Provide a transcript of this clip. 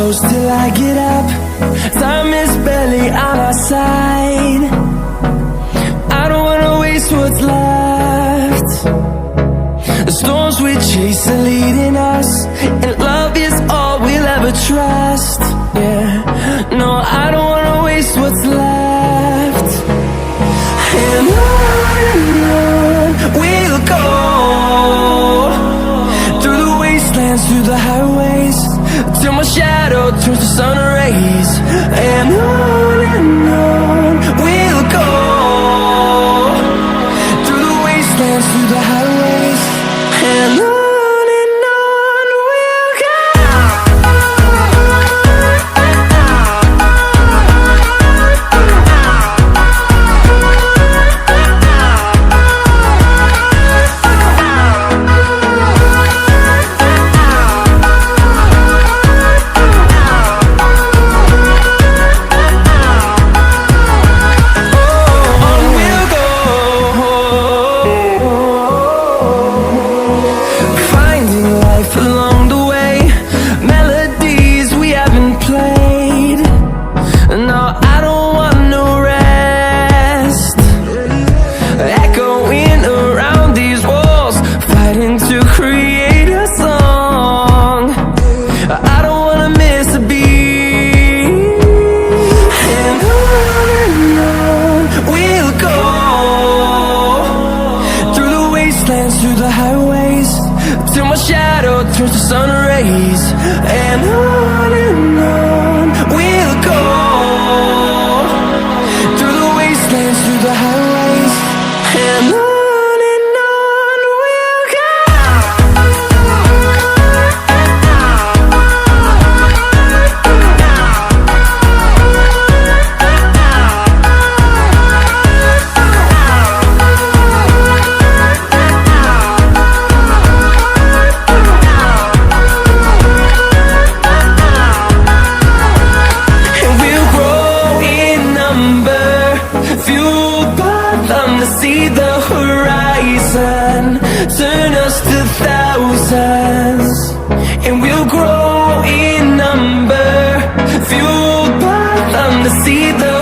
close till I get up. Time is barely on our side. I don't wanna waste what's left. The storms we chase are leading us, and love is all we'll ever trust. Yeah, no, I don't wanna waste what's left. And on we'll go, through the wastelands, through the highways, till my shadow turns to sun rays. And on we'll go, through the wastelands, through the highways, and on we'll go. Through the highways, till my shadow turns to sun rays. And on we'll go, through the wastelands, through the highways, and on we'll go. See the horizon, turn us to thousands, and we'll grow in number, fueled by them to see the